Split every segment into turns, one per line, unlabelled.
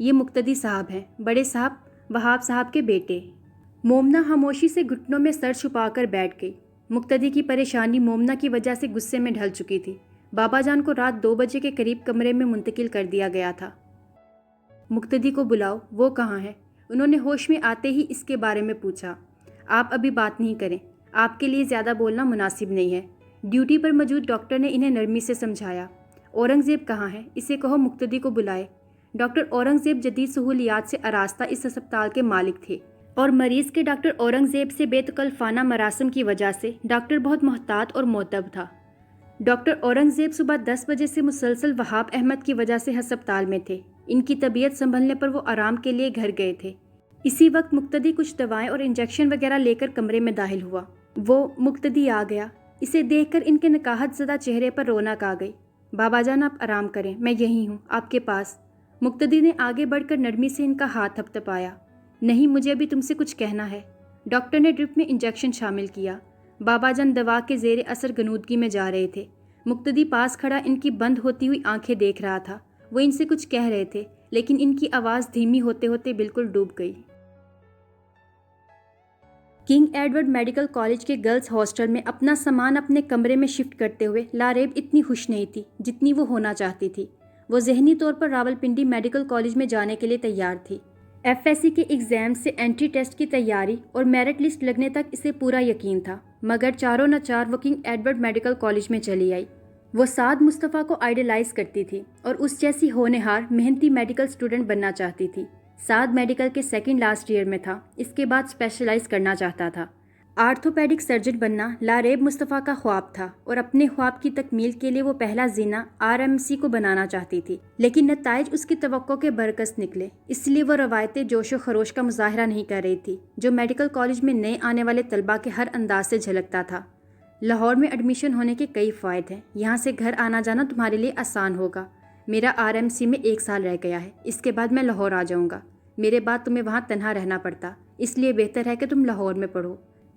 یہ مقتدی صاحب ہیں، بڑے صاحب وہاب صاحب کے بیٹے۔ مومنہ خاموشی سے گھٹنوں میں سر چھپا کر بیٹھ گئی۔ مقتدی کی پریشانی مومنہ کی وجہ سے غصے میں ڈھل چکی تھی۔ بابا جان کو رات 2 بجے کے قریب کمرے میں منتقل کر دیا گیا تھا۔ مقتدی کو بلاؤ، وہ کہاں ہے؟ انہوں نے ہوش میں آتے ہی اس کے بارے میں پوچھا۔ آپ ابھی بات نہیں کریں، آپ کے لیے زیادہ بولنا مناسب نہیں ہے۔ ڈیوٹی پر موجود ڈاکٹر نے انہیں نرمی سے سمجھایا۔ اورنگزیب کہاں ہے؟ اسے کہو مقتدی کو بلائے۔ ڈاکٹر اورنگزیب جدید سہولیات سے آراستہ اس ہسپتال کے مالک تھے اور مریض کے ڈاکٹر اورنگزیب سے بے تکلفانہ مراسم کی وجہ سے ڈاکٹر بہت محتاط اور مؤدب تھا۔ ڈاکٹر اورنگزیب صبح 10 بجے سے مسلسل وہاب احمد کی وجہ سے ہسپتال میں تھے۔ ان کی طبیعت سنبھلنے پر وہ آرام کے لیے گھر گئے تھے۔ اسی وقت مقتدی کچھ دوائیں اور انجیکشن وغیرہ لے کر کمرے میں داخل ہوا۔ وہ مقتدی آ گیا۔ اسے دیکھ کر ان کے نکاحت زدہ چہرے پر رونق آ گئی۔ بابا جان آپ آرام کریں، میں یہیں ہوں آپ کے پاس۔ مقتدی نے آگے بڑھ کر نرمی سے ان کا ہاتھ تھپتھپایا۔ نہیں، مجھے ابھی تم سے کچھ کہنا ہے۔ ڈاکٹر نے ڈرپ میں انجیکشن شامل کیا۔ بابا جان دوا کے زیر اثر غنودگی میں جا رہے تھے۔ مقتدی پاس کھڑا ان کی بند ہوتی ہوئی آنکھیں دیکھ رہا تھا۔ وہ ان سے کچھ کہہ رہے تھے لیکن ان کی آواز دھیمی ہوتے ہوتے بالکل ڈوب گئی۔ کنگ ایڈورڈ میڈیکل کالج کے گرلز ہاسٹل میں اپنا سامان اپنے کمرے میں شفٹ کرتے ہوئے لاریب اتنی خوش نہیں تھی جتنی وہ ہونا چاہتی تھی۔ وہ ذہنی طور پر راولپنڈی میڈیکل کالج میں جانے کے لیے تیار تھی۔ ایف ایس سی کے ایگزام سے انٹری ٹیسٹ کی تیاری اور میرٹ لسٹ لگنے تک اسے پورا یقین تھا، مگر چاروں ناچار وہ کنگ ایڈورڈ میڈیکل کالج میں چلی آئی۔ وہ سعد مصطفیٰ کو آئیڈیلائز کرتی تھی اور اس جیسی ہونہار محنتی میڈیکل اسٹوڈنٹ بننا چاہتی تھی۔ سعد میڈیکل کے سیکنڈ لاسٹ ایئر میں تھا، اس کے بعد اسپیشلائز کرنا چاہتا تھا۔ آرتھوپیڈک سرجن بننا لاریب مصطفیٰ کا خواب تھا اور اپنے خواب کی تکمیل کے لیے وہ پہلا زینہ RMC کو بنانا چاہتی تھی، لیکن نتائج اس کی توقع کے برعکس نکلے۔ اس لیے وہ روایتی جوش و خروش کا مظاہرہ نہیں کر رہی تھی جو میڈیکل کالج میں نئے آنے والے طلباء کے ہر انداز سے جھلکتا تھا۔ لاہور میں ایڈمیشن ہونے کے کئی فوائد ہیں۔ یہاں سے گھر آنا جانا تمہارے لیے آسان ہوگا۔ میرا RMC میں 1 سال رہ گیا ہے، اس کے بعد میں لاہور آ جاؤں گا۔ میرے بعد تمہیں وہاں تنہا رہنا پڑتا، اس لیے بہتر ہے کہ تم لاہور میں پڑھو۔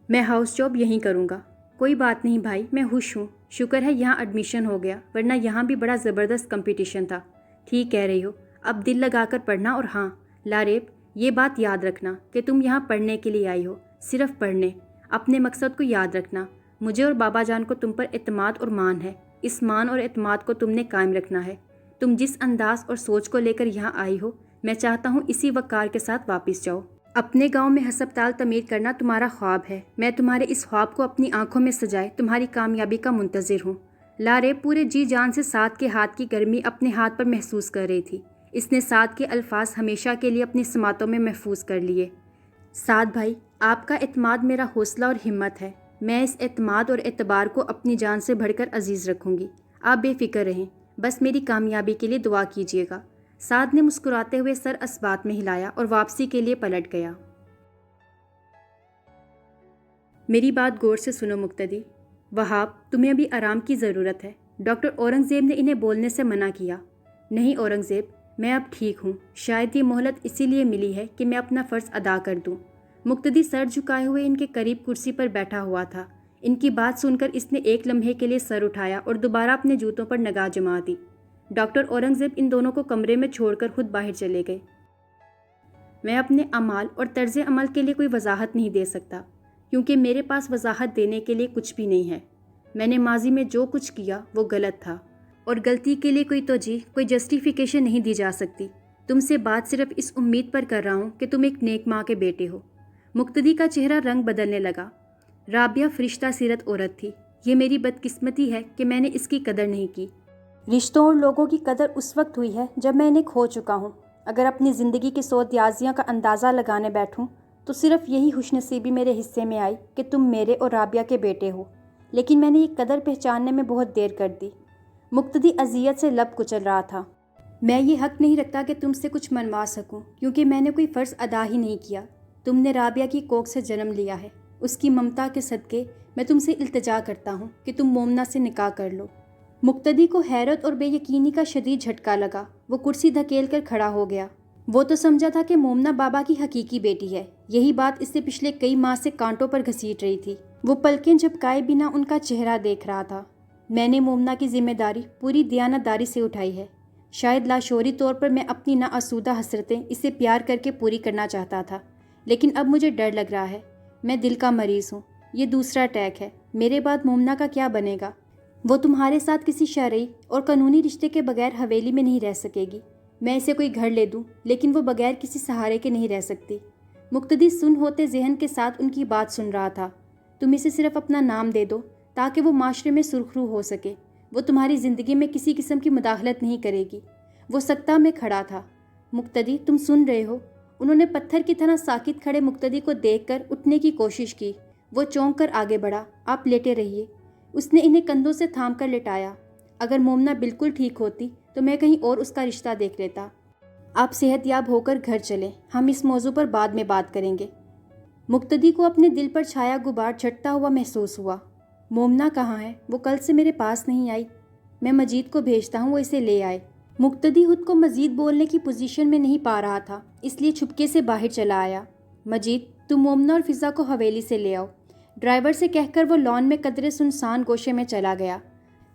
میں ہاؤس جاب یہیں کروں گا۔ کوئی بات نہیں بھائی، میں خوش ہوں، شکر ہے یہاں ایڈمیشن ہو گیا، ورنہ یہاں بھی بڑا زبردست کمپٹیشن تھا۔ ٹھیک کہہ رہی ہو، اب دل لگا کر پڑھنا۔ اور ہاں لاریب، یہ بات یاد رکھنا کہ تم یہاں پڑھنے کے لیے آئی ہو، صرف پڑھنے۔ اپنے مقصد کو یاد رکھنا۔ مجھے اور بابا جان کو تم پر اعتماد اور مان ہے۔ اس مان اور اعتماد کو تم نے قائم رکھنا ہے۔ تم جس انداز اور سوچ کو لے کر یہاں آئی ہو، میں چاہتا ہوں اسی وقار کے ساتھ واپس جاؤ۔ اپنے گاؤں میں ہسپتال تعمیر کرنا تمہارا خواب ہے۔ میں تمہارے اس خواب کو اپنی آنکھوں میں سجائے تمہاری کامیابی کا منتظر ہوں۔ لاریب پورے جی جان سے سعد کے ہاتھ کی گرمی اپنے ہاتھ پر محسوس کر رہی تھی۔ اس نے سعد کے الفاظ ہمیشہ کے لیے اپنی سماعتوں میں محفوظ کر لیے۔ سعد بھائی، آپ کا اعتماد میرا حوصلہ اور ہمت ہے۔ میں اس اعتماد اور اعتبار کو اپنی جان سے بڑھ کر عزیز رکھوں گی۔ آپ بے فکر رہیں، بس میری کامیابی کے لیے دعا کیجیے گا۔ سعد نے مسکراتے ہوئے سر اسبات میں ہلایا اور واپسی کے لیے پلٹ گیا۔ میری بات غور سے سنو مقتدی۔ وہاب، تمہیں ابھی آرام کی ضرورت ہے۔ ڈاکٹر اورنگزیب نے انہیں بولنے سے منع کیا۔ نہیں اورنگزیب، میں اب ٹھیک ہوں۔ شاید یہ مہلت اسی لیے ملی ہے کہ میں اپنا فرض ادا کر دوں۔ مقتدی سر جھکائے ہوئے ان کے قریب کرسی پر بیٹھا ہوا تھا۔ ان کی بات سن کر اس نے ایک لمحے کے لیے سر اٹھایا اور دوبارہ اپنے جوتوں پر نگاہ جما دی۔ ڈاکٹر اورنگزیب ان دونوں کو کمرے میں چھوڑ کر خود باہر چلے گئے۔ میں اپنے اعمال اور طرز عمل کے لیے کوئی وضاحت نہیں دے سکتا، کیونکہ میرے پاس وضاحت دینے کے لیے کچھ بھی نہیں ہے۔ میں نے ماضی میں جو کچھ کیا وہ غلط تھا، اور غلطی کے لیے کوئی توجیہ، کوئی جسٹیفیکیشن نہیں دی جا سکتی۔ تم سے بات صرف اس امید پر کر رہا ہوں کہ تم ایک نیک ماں کے بیٹے ہو۔ مقتدی کا چہرہ رنگ بدلنے لگا۔ رابعہ فرشتہ سیرت عورت تھی۔ یہ میری بدقسمتی ہے کہ میں نے اس کی قدر نہیں کی۔ رشتوں اور لوگوں کی قدر اس وقت ہوئی ہے جب میں انہیں کھو چکا ہوں۔ اگر اپنی زندگی کی سودیازیاں کا اندازہ لگانے بیٹھوں تو صرف یہی خوش نصیبی میرے حصے میں آئی کہ تم میرے اور رابعہ کے بیٹے ہو، لیکن میں نے یہ قدر پہچاننے میں بہت دیر کر دی۔ مقتدی اذیت سے لب کچل رہا تھا۔ میں یہ حق نہیں رکھتا کہ تم سے کچھ منوا سکوں، کیونکہ میں نے کوئی فرض ادا ہی نہیں کیا۔ تم نے رابعہ کی کوکھ سے جنم لیا ہے، اس کی ممتا کے صدقے میں تم سے التجا کرتا ہوں کہ تم مومنہ سے نکاح کر لو۔ مقتدی کو حیرت اور بے یقینی کا شدید جھٹکا لگا۔ وہ کرسی دھکیل کر کھڑا ہو گیا۔ وہ تو سمجھا تھا کہ مومنہ بابا کی حقیقی بیٹی ہے۔ یہی بات اس سے پچھلے کئی ماہ سے کانٹوں پر گھسیٹ رہی تھی۔ وہ پلکیں جھپکائے بنا ان کا چہرہ دیکھ رہا تھا۔ میں نے مومنہ کی ذمہ داری پوری دیانت داری سے اٹھائی ہے۔ شاید لاشعوری طور پر میں اپنی ناآسودہ حسرتیں اسے پیار کر کے پوری کرنا چاہتا تھا، لیکن اب مجھے ڈر لگ رہا ہے۔ میں دل کا مریض ہوں، یہ دوسرا اٹیک ہے۔ میرے بعد مومنہ کا کیا بنے گا؟ وہ تمہارے ساتھ کسی شرعی اور قانونی رشتے کے بغیر حویلی میں نہیں رہ سکے گی۔ میں اسے کوئی گھر لے دوں، لیکن وہ بغیر کسی سہارے کے نہیں رہ سکتی۔ مقتدی سن ہوتے ذہن کے ساتھ ان کی بات سن رہا تھا۔ تم اسے صرف اپنا نام دے دو تاکہ وہ معاشرے میں سرخرو ہو سکے۔ وہ تمہاری زندگی میں کسی قسم کی مداخلت نہیں کرے گی۔ وہ سکتہ میں کھڑا تھا۔ مقتدی، تم سن رہے ہو؟ انہوں نے پتھر کی طرح ساکت کھڑے مقتدی کو دیکھ کر اٹھنے کی کوشش کی۔ وہ چونک کر آگے بڑھا۔ آپ لیٹے رہیے۔ اس نے انہیں کندھوں سے تھام کر لٹایا۔ اگر مومنہ بالکل ٹھیک ہوتی تو میں کہیں اور اس کا رشتہ دیکھ لیتا۔ آپ صحت یاب ہو کر گھر چلیں، ہم اس موضوع پر بعد میں بات کریں گے۔ مقتدی کو اپنے دل پر چھایا غبار چھٹتا ہوا محسوس ہوا۔ مومنہ کہاں ہے؟ وہ کل سے میرے پاس نہیں آئی۔ میں مجید کو بھیجتا ہوں، وہ اسے لے آئے۔ مقتدی خود کو مزید بولنے کی پوزیشن میں نہیں پا رہا تھا، اس لیے چھپکے سے باہر چلا آیا۔ مجید، تم مومنہ اور فضا کو حویلی سے لے آؤ۔ ڈرائیور سے کہہ کر وہ لان میں قدرے سنسان گوشے میں چلا گیا۔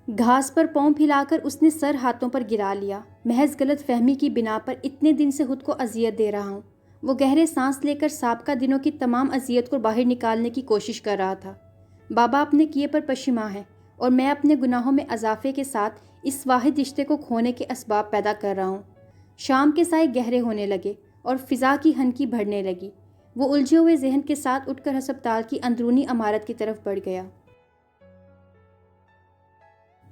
گھاس پر پاؤں پھیلا کر اس نے سر ہاتھوں پر گرا لیا۔ محض غلط فہمی کی بنا پر اتنے دن سے خود کو اذیت دے رہا ہوں۔ وہ گہرے سانس لے کر سابقہ دنوں کی تمام اذیت کو باہر نکالنے کی کوشش کر رہا تھا۔ بابا اپنے کیے پر پشیماں ہے اور میں اپنے گناہوں میں اضافے کے ساتھ اس واحد رشتے کو کھونے کے اسباب پیدا کر رہا ہوں۔ شام کے سائے گہرے ہونے لگے اور فضا کی ہنکی بڑھنے لگی۔ وہ الجھے ہوئے ذہن کے ساتھ اٹھ کر ہسپتال کی اندرونی عمارت کی طرف بڑھ گیا۔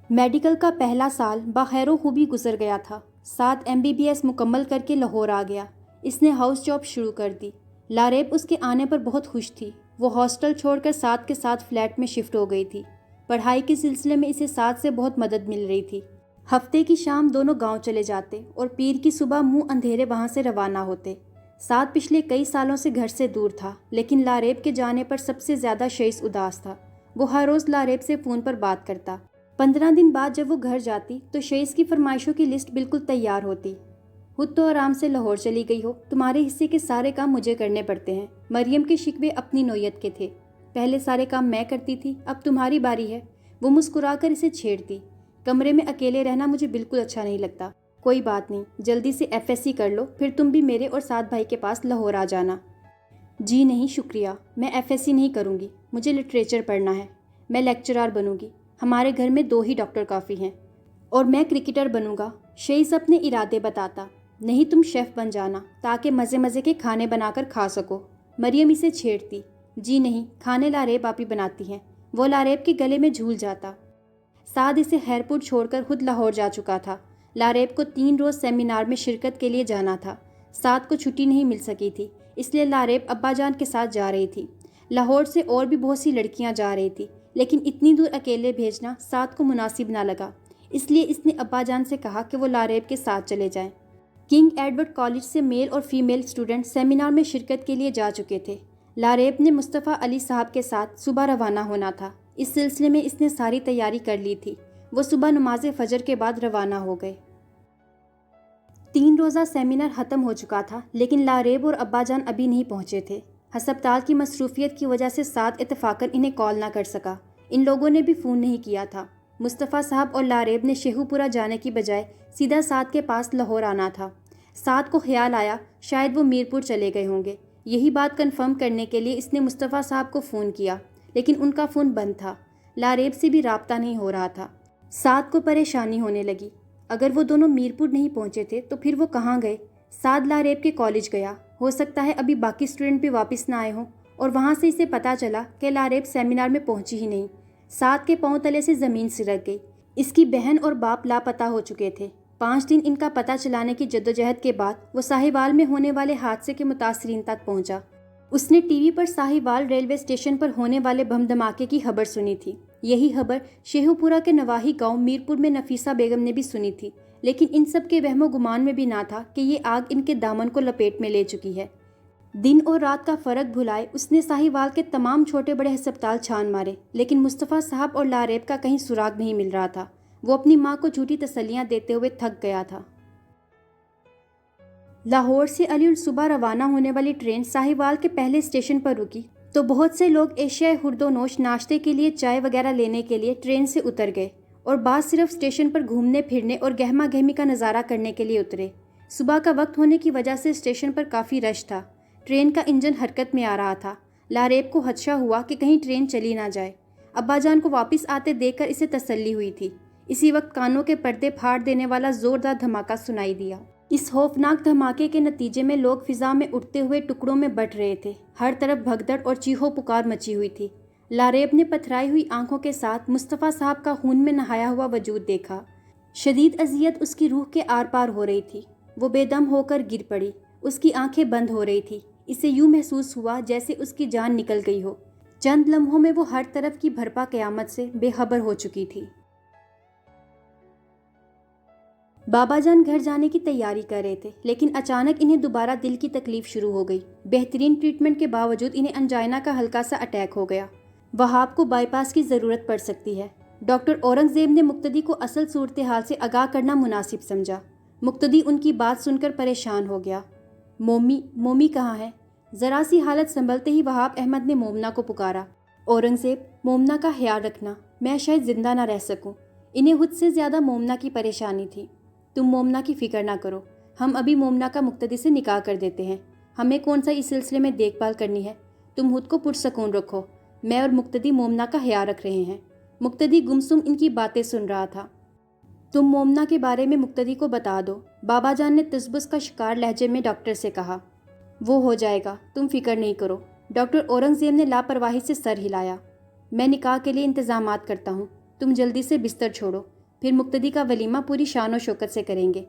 میڈیکل کا پہلا سال بخیر و خوبی گزر گیا تھا۔ 7 MBBS مکمل کر کے لاہور آ گیا۔ اس نے ہاؤس جاب شروع کر دی۔ لاریب اس کے آنے پر بہت خوش تھی۔ وہ ہاسٹل چھوڑ کر ساتھ کے ساتھ فلیٹ میں شفٹ ہو گئی تھی۔ پڑھائی کے سلسلے میں اسے ساتھ سے بہت مدد مل رہی تھی۔ ہفتے کی شام دونوں گاؤں چلے جاتے اور پیر کی صبح منہ اندھیرے وہاں سے روانہ ہوتے۔ ساتھ پچھلے کئی سالوں سے گھر سے دور تھا، لیکن لاریب کے جانے پر سب سے زیادہ شئیس اداس تھا۔ وہ ہر روز لاریب سے فون پر بات کرتا۔ 15 دن بعد جب وہ گھر جاتی تو شئیس کی فرمائشوں کی لسٹ بالکل تیار ہوتی۔ خود تو آرام سے لاہور چلی گئی ہو، تمہارے حصے کے سارے کام مجھے کرنے پڑتے ہیں۔ مریم کے شکوے اپنی نوعیت کے تھے۔ پہلے سارے کام میں کرتی تھی، اب تمہاری باری ہے۔ وہ مسکرا کر اسے چھیڑتی۔ کمرے میں اکیلے رہنا مجھے بالکل اچھا نہیں لگتا۔ کوئی بات نہیں، جلدی سے FSC کر لو، پھر تم بھی میرے اور سعد بھائی کے پاس لاہور آ جانا۔ جی نہیں شکریہ، میں FSC نہیں کروں گی، مجھے لٹریچر پڑھنا ہے۔ میں لیکچرار بنوں گی، ہمارے گھر میں 2 ہی ڈاکٹر کافی ہیں۔ اور میں کرکٹر بنوں گا، شئیس اپنے ارادے بتاتا۔ نہیں، تم شیف بن جانا تاکہ مزے مزے کے کھانے بنا کر کھا سکو۔ مریم اسے چھیڑتی۔ جی نہیں، کھانے لاریب آپ ہی بناتی ہیں۔ وہ لاریب کے گلے میں جھول جاتا۔ سعد اسے خیرپور چھوڑ کر خود لاہور جا چکا تھا۔ لاریب کو 3 روز سیمینار میں شرکت کے لیے جانا تھا۔ سعد کو چھٹی نہیں مل سکی تھی، اس لیے لاریب ابا جان کے ساتھ جا رہی تھی۔ لاہور سے اور بھی بہت سی لڑکیاں جا رہی تھی، لیکن اتنی دور اکیلے بھیجنا سعد کو مناسب نہ لگا، اس لیے اس نے ابا جان سے کہا کہ وہ لاریب کے ساتھ چلے جائیں۔ کنگ ایڈورڈ کالج سے میل اور فیمیل اسٹوڈنٹ سیمینار میں شرکت کے لیے جا چکے تھے۔ لاریب نے مصطفیٰ علی صاحب کے ساتھ صبح روانہ ہونا تھا۔ اس سلسلے میں اس نے ساری تیاری کر لی تھی۔ وہ صبح نماز فجر کے بعد روانہ ہو گئے۔ 3 روزہ سیمینار ختم ہو چکا تھا، لیکن لاریب اور ابا جان ابھی نہیں پہنچے تھے۔ ہسپتال کی مصروفیت کی وجہ سے سعد اتفاقاً انہیں کال نہ کر سکا۔ ان لوگوں نے بھی فون نہیں کیا تھا۔ مصطفیٰ صاحب اور لاریب نے شیخو پورہ جانے کی بجائے سیدھا سعد کے پاس لاہور آنا تھا۔ سعد کو خیال آیا شاید وہ میرپور چلے گئے ہوں گے۔ یہی بات کنفرم کرنے کے لیے اس نے مصطفیٰ صاحب کو فون کیا، لیکن ان کا فون بند تھا۔ لاریب سے بھی رابطہ نہیں ہو رہا تھا۔ سعد کو پریشانی ہونے لگی۔ اگر وہ دونوں میرپور نہیں پہنچے تھے تو پھر وہ کہاں گئے؟ سعد لاریب کے کالج گیا، ہو سکتا ہے ابھی باقی اسٹوڈنٹ بھی واپس نہ آئے ہوں، اور وہاں سے اسے پتہ چلا کہ لاریب سیمینار میں پہنچی ہی نہیں۔ سعد کے پاؤں تلے سے زمین سرک گئی۔ اس کی بہن اور باپ لاپتہ ہو چکے تھے۔ 5 دن ان کا پتہ چلانے کی جدوجہد کے بعد وہ ساہیوال میں ہونے والے حادثے کے متاثرین تک پہنچا۔ اس نے ٹی وی پر ساہیوال ریلوے اسٹیشن پر ہونے والے بم دھماکے کی خبر سنی تھی۔ یہی خبر شیخو پورہ کے نواحی گاؤں میرپور میں نفیسہ بیگم نے بھی سنی تھی، لیکن ان سب کے وہم و گمان میں بھی نہ تھا کہ یہ آگ ان کے دامن کو لپیٹ میں لے چکی ہے۔ دن اور رات کا فرق بھلائے اس نے ساہیوال کے تمام چھوٹے بڑے ہسپتال چھان مارے، لیکن مصطفیٰ صاحب اور لاریب کا کہیں سراغ نہیں مل رہا تھا۔ وہ اپنی ماں کو جھوٹی تسلیاں دیتے ہوئے تھک گیا تھا۔ لاہور سے علی الصبح روانہ ہونے والی ٹرین ساہیوال کے پہلے اسٹیشن پر رکی تو بہت سے لوگ ایشیائے خورد و نوش ناشتے کے لیے چائے وغیرہ لینے کے لیے ٹرین سے اتر گئے اور بعض صرف اسٹیشن پر گھومنے پھرنے اور گہما گہمی کا نظارہ کرنے کے لیے اترے۔ صبح کا وقت ہونے کی وجہ سے اسٹیشن پر کافی رش تھا۔ ٹرین کا انجن حرکت میں آ رہا تھا۔ لاریب کو خدشہ ہوا کہ کہیں ٹرین چلی نہ جائے۔ ابا جان کو واپس آتے دیکھ کر اسے تسلی ہوئی تھی۔ اسی وقت کانوں کے پردے پھاڑ دینے والا زوردار دھماکہ سنائی دیا۔ اس خوفناک دھماکے کے نتیجے میں لوگ فضا میں اڑتے ہوئے ٹکڑوں میں بٹ رہے تھے۔ ہر طرف بھگدڑ اور چیخو پکار مچی ہوئی تھی۔ لاریب نے پتھرائی ہوئی آنکھوں کے ساتھ مصطفیٰ صاحب کا خون میں نہایا ہوا وجود دیکھا۔ شدید اذیت اس کی روح کے آر پار ہو رہی تھی۔ وہ بے دم ہو کر گر پڑی۔ اس کی آنکھیں بند ہو رہی تھی۔ اسے یوں محسوس ہوا جیسے اس کی جان نکل گئی ہو۔ چند لمحوں میں وہ ہر طرف کی بھرپا قیامت سے بے خبر ہو چکی تھی۔ بابا جان گھر جانے کی تیاری کر رہے تھے، لیکن اچانک انہیں دوبارہ دل کی تکلیف شروع ہو گئی۔ بہترین ٹریٹمنٹ کے باوجود انہیں انجائنا کا ہلکا سا اٹیک ہو گیا۔ وہاب کو بائی پاس کی ضرورت پڑ سکتی ہے۔ ڈاکٹر اورنگزیب نے مقتدی کو اصل صورتحال سے آگاہ کرنا مناسب سمجھا۔ مقتدی ان کی بات سن کر پریشان ہو گیا۔ مومی کہاں ہے؟ ذرا سی حالت سنبھلتے ہی وہاب احمد نے مومنہ کو پکارا۔ اورنگزیب، مومنہ کا خیال رکھنا، میں شاید زندہ نہ رہ سکوں۔ انہیں خود سے زیادہ مومنہ کی پریشانی تھی۔ تم مومنہ کی فکر نہ کرو، ہم ابھی مومنہ کا مقتدی سے نکاح کر دیتے ہیں۔ ہمیں کون سا اس سلسلے میں دیکھ بھال کرنی ہے، تم خود کو پرسکون رکھو، میں اور مقتدی مومنہ کا خیال رکھ رہے ہیں۔ مقتدی گمسم ان کی باتیں سن رہا تھا۔ تم مومنہ کے بارے میں مقتدی کو بتا دو، بابا جان نے تذبذب کا شکار لہجے میں ڈاکٹر سے کہا۔ وہ ہو جائے گا، تم فکر نہیں کرو۔ ڈاکٹر اورنگزیب نے لاپرواہی سے سر ہلایا۔ میں نکاح کے لیے انتظامات کرتا ہوں، تم جلدی سے بستر چھوڑو، پھر مقتدی کا ولیمہ پوری شان و شوکت سے کریں گے۔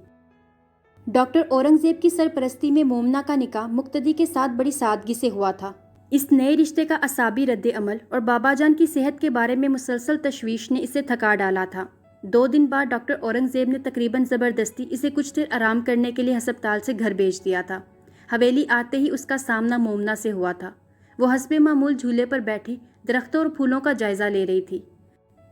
ڈاکٹر اورنگزیب کی سرپرستی میں مومنہ کا نکاح مقتدی کے ساتھ بڑی سادگی سے ہوا تھا۔ اس نئے رشتے کا اعصابی رد عمل اور بابا جان کی صحت کے بارے میں مسلسل تشویش نے اسے تھکا ڈالا تھا۔ 2 دن بعد ڈاکٹر اورنگزیب نے تقریباً زبردستی اسے کچھ دیر آرام کرنے کے لیے ہسپتال سے گھر بھیج دیا تھا۔ حویلی آتے ہی اس کا سامنا مومنہ سے ہوا تھا۔ وہ حسب معمول جھولے پر بیٹھی درختوں اور پھولوں کا جائزہ لے رہی تھی۔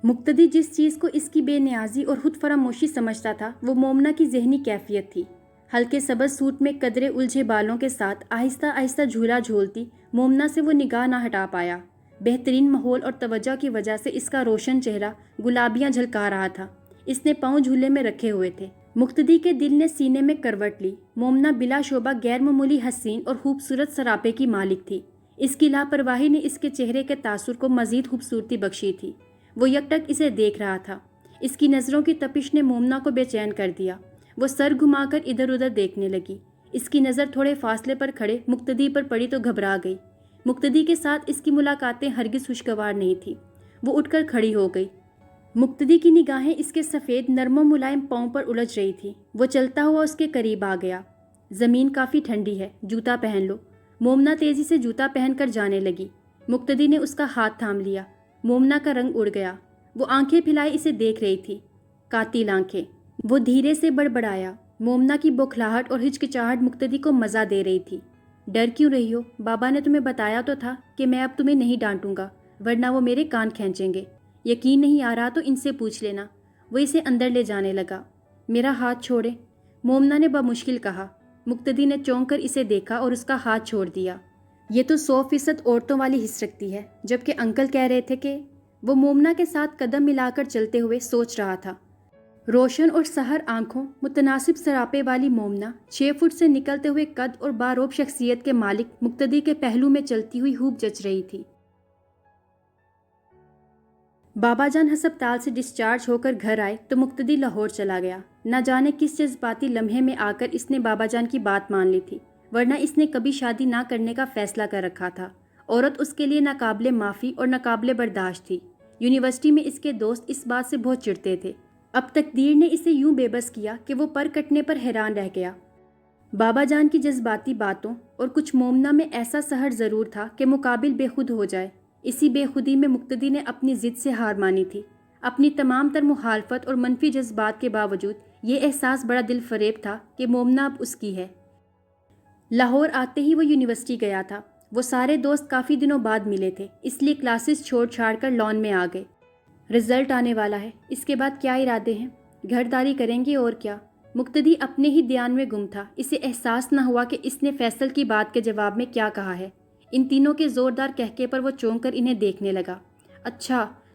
مقتدی جس چیز کو اس کی بے نیازی اور خود فراموشی سمجھتا تھا وہ مومنہ کی ذہنی کیفیت تھی۔ ہلکے سبز سوٹ میں قدرے الجھے بالوں کے ساتھ آہستہ آہستہ جھولا جھولتی مومنہ سے وہ نگاہ نہ ہٹا پایا۔ بہترین ماحول اور توجہ کی وجہ سے اس کا روشن چہرہ گلابیاں جھلکا رہا تھا۔ اس نے پاؤں جھولے میں رکھے ہوئے تھے۔ مقتدی کے دل نے سینے میں کروٹ لی۔ مومنہ بلا شبہ غیر معمولی حسین اور خوبصورت سراپے کی مالک تھی۔ اس کی لاپرواہی نے اس کے چہرے کے تاثر کو مزید خوبصورتی بخشی تھی۔ وہ یکٹک اسے دیکھ رہا تھا۔ اس کی نظروں کی تپش نے مومنہ کو بے چین کر دیا۔ وہ سر گھما کر ادھر ادھر دیکھنے لگی۔ اس کی نظر تھوڑے فاصلے پر کھڑے مقتدی پر پڑی تو گھبرا گئی۔ مقتدی کے ساتھ اس کی ملاقاتیں ہرگز خوشگوار نہیں تھی۔ وہ اٹھ کر کھڑی ہو گئی۔ مقتدی کی نگاہیں اس کے سفید نرم و ملائم پاؤں پر الجھ رہی تھی۔ وہ چلتا ہوا اس کے قریب آ گیا۔ زمین کافی ٹھنڈی ہے، جوتا پہن لو۔ مومنہ تیزی سے جوتا پہن کر جانے لگی۔ مقتدی نے اس کا ہاتھ تھام لیا۔ مومنہ کا رنگ اڑ گیا۔ وہ آنکھیں پھیلائے اسے دیکھ رہی تھی، قاتل آنکھیں۔ وہ دھیرے سے بڑبڑایا۔ مومنہ کی بوکھلاہٹ اور ہچکچاہٹ مقتدی کو مزہ دے رہی تھی۔ ڈر کیوں رہی ہو؟ بابا نے تمہیں بتایا تو تھا کہ میں اب تمہیں نہیں ڈانٹوں گا، ورنہ وہ میرے کان کھینچیں گے۔ یقین نہیں آ رہا تو ان سے پوچھ لینا۔ وہ اسے اندر لے جانے لگا۔ میرا ہاتھ چھوڑے، مومنہ نے بمشکل کہا۔ مقتدی نے چونک کر اسے دیکھا اور اس کا ہاتھ چھوڑ دیا۔ یہ تو 100% عورتوں والی حس رکھتی ہے، جبکہ انکل کہہ رہے تھے کہ… وہ مومنہ کے ساتھ قدم ملا کر چلتے ہوئے سوچ رہا تھا۔ روشن اور سحر آنکھوں، متناسب سراپے والی مومنہ 6 فٹ سے نکلتے ہوئے قد اور باروب شخصیت کے مالک مقتدی کے پہلو میں چلتی ہوئی خوب جچ رہی تھی۔ بابا جان ہسپتال سے ڈسچارج ہو کر گھر آئے تو مقتدی لاہور چلا گیا۔ نہ جانے کس جذباتی لمحے میں آ کر اس نے بابا جان کی بات مان لی تھی، ورنہ اس نے کبھی شادی نہ کرنے کا فیصلہ کر رکھا تھا۔ عورت اس کے لیے ناقابل معافی اور ناقابل برداشت تھی۔ یونیورسٹی میں اس کے دوست اس بات سے بہت چڑھتے تھے۔ اب تقدیر نے اسے یوں بے بس کیا کہ وہ پر کٹنے پر حیران رہ گیا۔ بابا جان کی جذباتی باتوں اور کچھ مومنہ میں ایسا سحر ضرور تھا کہ مقابل بے خود ہو جائے۔ اسی بے خودی میں مقتدی نے اپنی ضد سے ہار مانی تھی۔ اپنی تمام تر مخالفت اور منفی جذبات کے باوجود یہ احساس بڑا دل فریب تھا کہ مومنہ اب اس کی ہے۔ لاہور آتے ہی وہ یونیورسٹی گیا تھا۔ وہ سارے دوست کافی دنوں بعد ملے تھے، اس لیے کلاسز چھوڑ چھاڑ کر لان میں آ گئے۔ رزلٹ آنے والا ہے، اس کے بعد کیا ارادے ہیں؟ گھرداری کریں گے اور کیا؟ مقتدی اپنے ہی دھیان میں گم تھا۔ اسے احساس نہ ہوا کہ اس نے فیصل کی بات کے جواب میں کیا کہا ہے۔ ان تینوں کے زوردار کہکے پر وہ چونک کر انہیں دیکھنے لگا۔ اچھا،